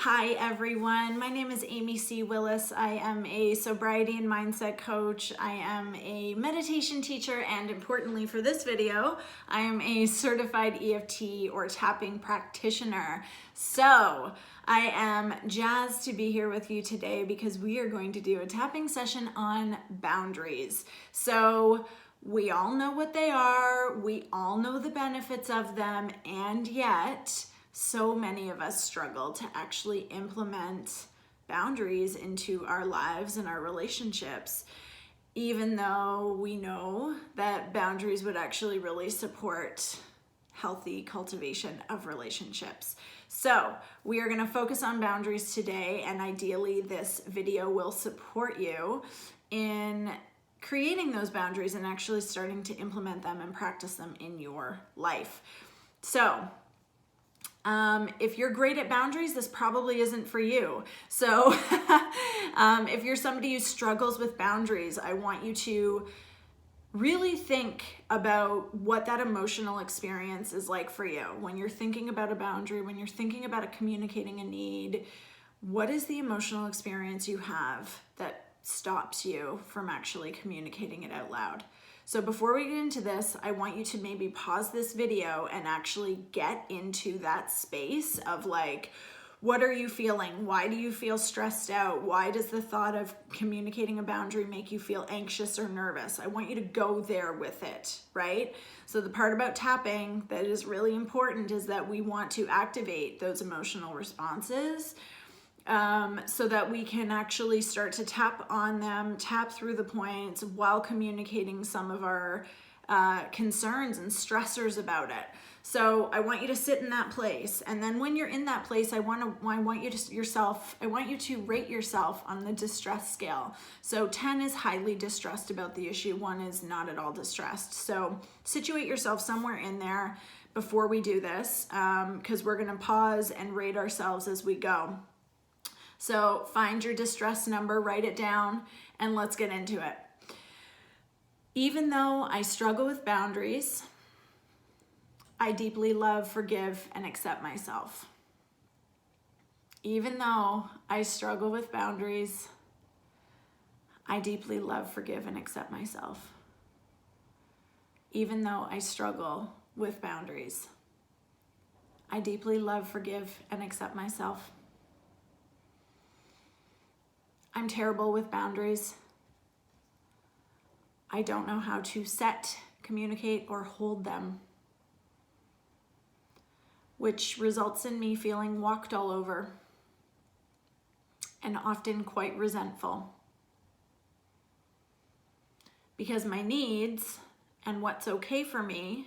Hi everyone, my name is Amy C. Willis. I am a sobriety and mindset coach. I am a meditation teacher, and importantly for this video, I am a certified EFT or tapping practitioner. So I am jazzed to be here with you today because we are going to do a tapping session on boundaries. So we all know what they are, we all know the benefits of them, and yet so many of us struggle to actually implement boundaries into our lives and our relationships, even though we know that boundaries would actually really support healthy cultivation of relationships. So we are going to focus on boundaries today, and ideally this video will support you in creating those boundaries and actually starting to implement them and practice them in your life. So if you're great at boundaries, this probably isn't for you. So if you're somebody who struggles with boundaries, I want you to really think about what that emotional experience is like for you. When you're thinking about a boundary, when you're thinking about communicating a need, what is the emotional experience you have that stops you from actually communicating it out loud? So before we get into this, I want you to maybe pause this video and actually get into that space of like, what are you feeling? Why do you feel stressed out? Why does the thought of communicating a boundary make you feel anxious or nervous? I want you to go there with it, right? So the part about tapping that is really important is that we want to activate those emotional responses so that we can actually start to tap on them, tap through the points while communicating some of our concerns and stressors about it. So I want you to sit in that place, and then when you're in that place, I want you to rate yourself on the distress scale. So 10 is highly distressed about the issue, 1 is not at all distressed. So situate yourself somewhere in there before we do this, because we're going to pause and rate ourselves as we go. So find your distress number, write it down, and let's get into it. Even though I struggle with boundaries, I deeply love, forgive, and accept myself. Even though I struggle with boundaries, I deeply love, forgive, and accept myself. Even though I struggle with boundaries, I deeply love, forgive, and accept myself. I'm terrible with boundaries. I don't know how to set, communicate, or hold them, which results in me feeling walked all over and often quite resentful because my needs and what's okay for me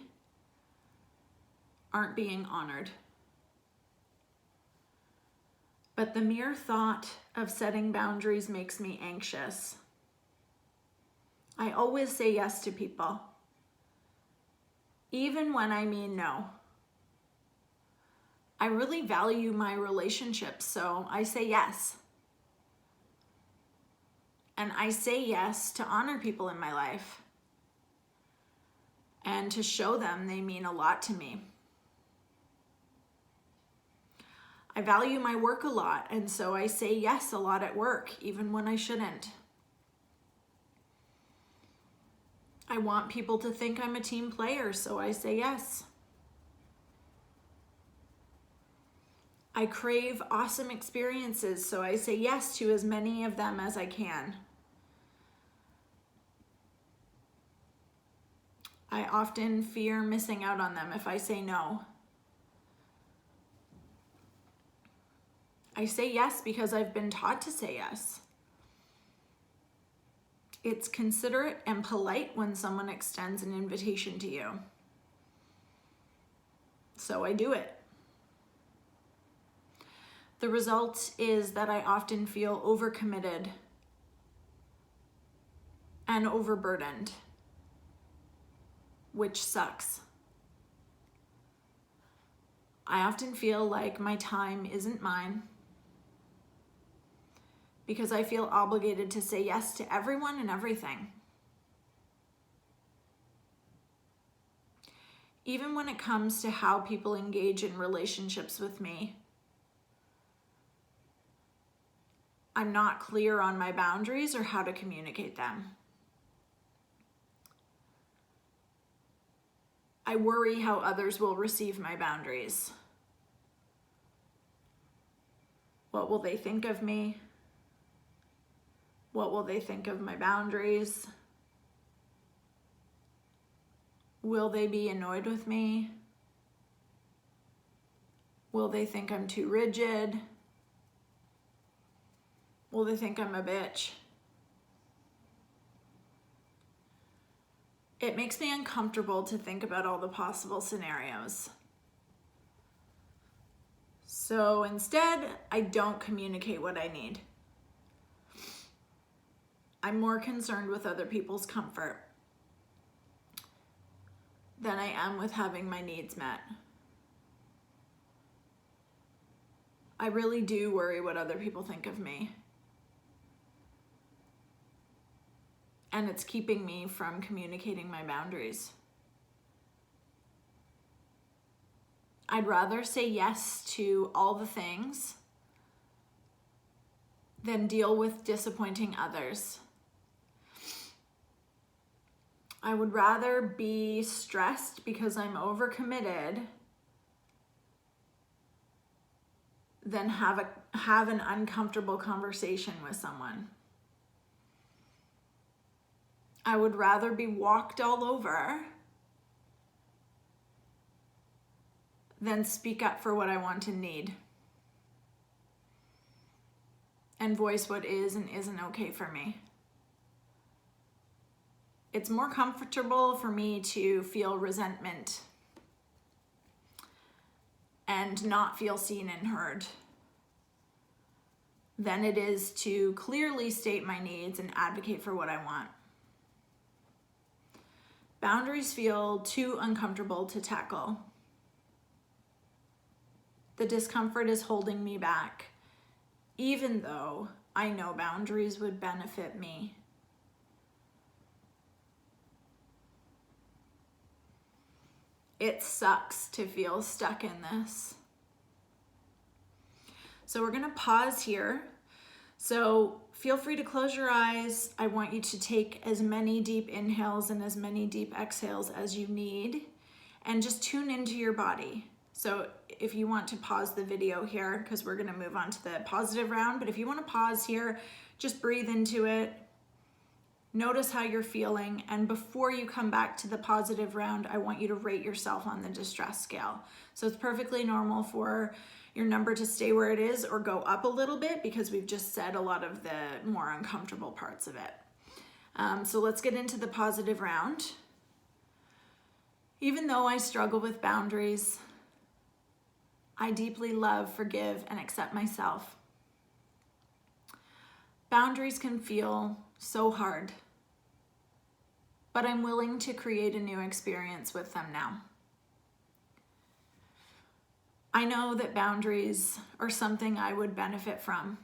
aren't being honored. But the mere thought of setting boundaries makes me anxious. I always say yes to people, even when I mean no. I really value my relationships, so I say yes. And I say yes to honor people in my life and to show them they mean a lot to me. I value my work a lot, and so I say yes a lot at work, even when I shouldn't. I want people to think I'm a team player, so I say yes. I crave awesome experiences, so I say yes to as many of them as I can. I often fear missing out on them if I say no. I say yes because I've been taught to say yes. It's considerate and polite when someone extends an invitation to you. So I do it. The result is that I often feel overcommitted and overburdened, which sucks. I often feel like my time isn't mine because I feel obligated to say yes to everyone and everything. Even when it comes to how people engage in relationships with me, I'm not clear on my boundaries or how to communicate them. I worry how others will receive my boundaries. What will they think of me? What will they think of my boundaries? Will they be annoyed with me? Will they think I'm too rigid? Will they think I'm a bitch? It makes me uncomfortable to think about all the possible scenarios. So instead, I don't communicate what I need. I'm more concerned with other people's comfort than I am with having my needs met. I really do worry what other people think of me. And it's keeping me from communicating my boundaries. I'd rather say yes to all the things than deal with disappointing others. I would rather be stressed because I'm overcommitted than have an uncomfortable conversation with someone. I would rather be walked all over than speak up for what I want and need and voice what is and isn't okay for me. It's more comfortable for me to feel resentment and not feel seen and heard than it is to clearly state my needs and advocate for what I want. Boundaries feel too uncomfortable to tackle. The discomfort is holding me back, even though I know boundaries would benefit me. It sucks to feel stuck in this. So we're gonna pause here. So feel free to close your eyes. I want you to take as many deep inhales and as many deep exhales as you need, and just tune into your body. So if you want to pause the video here, because we're gonna move on to the positive round, but if you wanna pause here, just breathe into it. Notice how you're feeling, and before you come back to the positive round, I want you to rate yourself on the distress scale. So it's perfectly normal for your number to stay where it is or go up a little bit because we've just said a lot of the more uncomfortable parts of it. So let's get into the positive round. Even though I struggle with boundaries, I deeply love, forgive, and accept myself. Boundaries can feel so hard, but I'm willing to create a new experience with them now. I know that boundaries are something I would benefit from.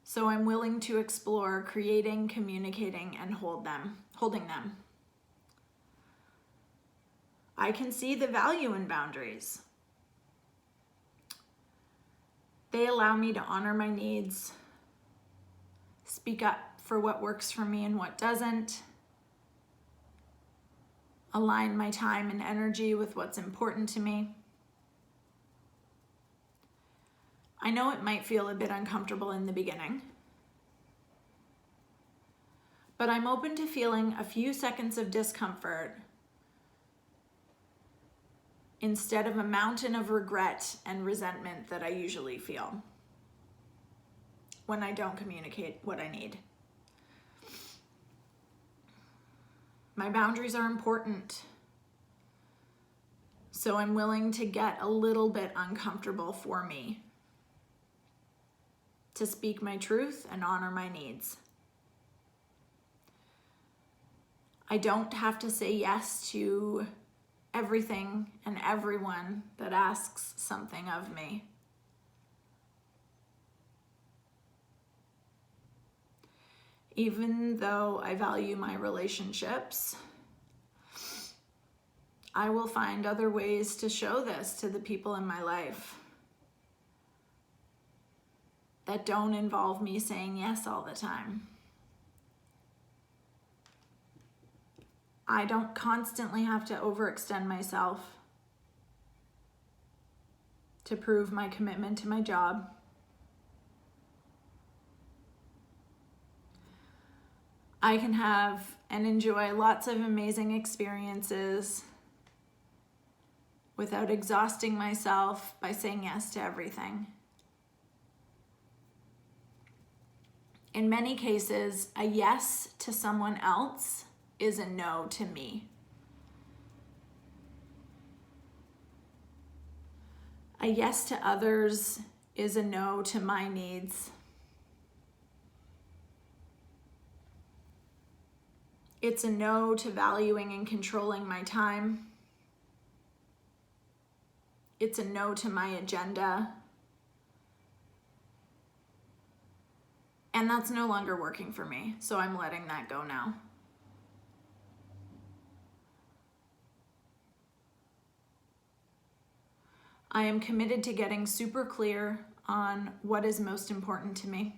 So I'm willing to explore creating, communicating, and holding them. I can see the value in boundaries. They allow me to honor my needs, speak up for what works for me and what doesn't, align my time and energy with what's important to me. I know it might feel a bit uncomfortable in the beginning, but I'm open to feeling a few seconds of discomfort instead of a mountain of regret and resentment that I usually feel when I don't communicate what I need. My boundaries are important, so I'm willing to get a little bit uncomfortable for me to speak my truth and honor my needs. I don't have to say yes to everything and everyone that asks something of me. Even though I value my relationships, I will find other ways to show this to the people in my life. that don't involve me saying yes all the time. I don't constantly have to overextend myself to prove my commitment to my job. I can have and enjoy lots of amazing experiences without exhausting myself by saying yes to everything. In many cases, a yes to someone else is a no to me. A yes to others is a no to my needs. It's a no to valuing and controlling my time. It's a no to my agenda. And that's no longer working for me, so I'm letting that go now. I am committed to getting super clear on what is most important to me.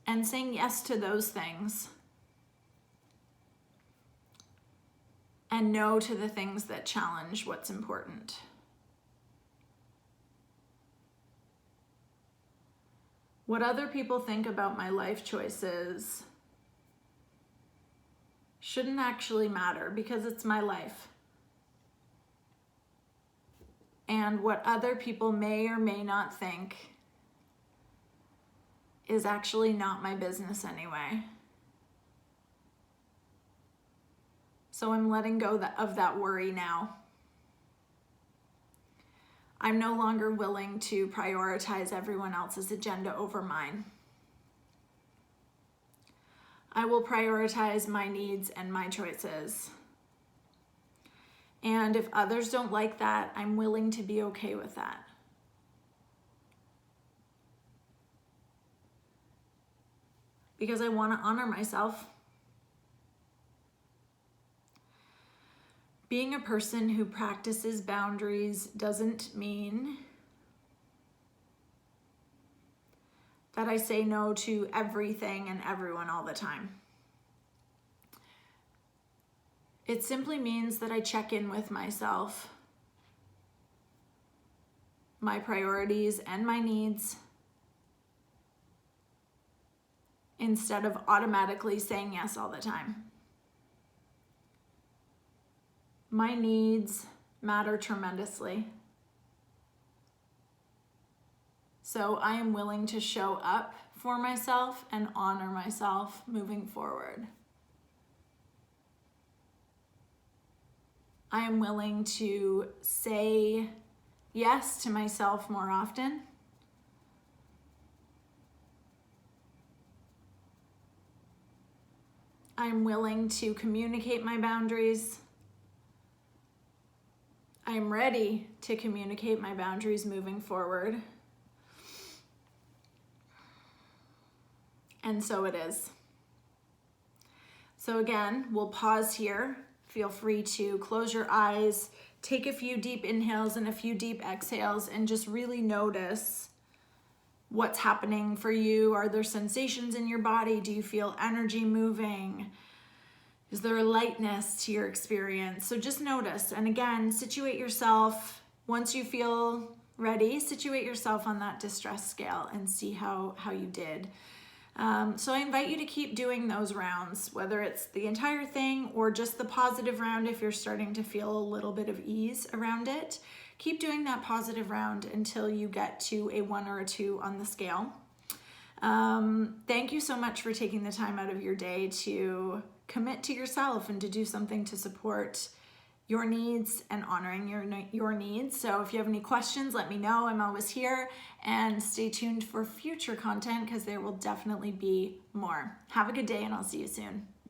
And saying yes to those things. And no to the things that challenge what's important. What other people think about my life choices shouldn't actually matter because it's my life. And what other people may or may not think is actually not my business anyway. So I'm letting go of that worry now. I'm no longer willing to prioritize everyone else's agenda over mine. I will prioritize my needs and my choices. And if others don't like that, I'm willing to be okay with that. Because I want to honor myself. Being a person who practices boundaries doesn't mean that I say no to everything and everyone all the time. It simply means that I check in with myself, my priorities and my needs, instead of automatically saying yes all the time. My needs matter tremendously. So I am willing to show up for myself and honor myself moving forward. I am willing to say yes to myself more often. I'm willing to communicate my boundaries. I'm ready to communicate my boundaries moving forward. And so it is. So again, we'll pause here. Feel free to close your eyes, take a few deep inhales and a few deep exhales, and just really notice what's happening for you. Are there sensations in your body? Do you feel energy moving? Is there a lightness to your experience? So just notice. And again, situate yourself. Once you feel ready, situate yourself on that distress scale and see how you did. So I invite you to keep doing those rounds, whether it's the entire thing or just the positive round if you're starting to feel a little bit of ease around it. Keep doing that positive round until you get to a 1 or a 2 on the scale. Thank you so much for taking the time out of your day to commit to yourself and to do something to support your needs and honoring your needs. So if you have any questions, let me know. I'm always here, and stay tuned for future content because there will definitely be more. Have a good day, and I'll see you soon.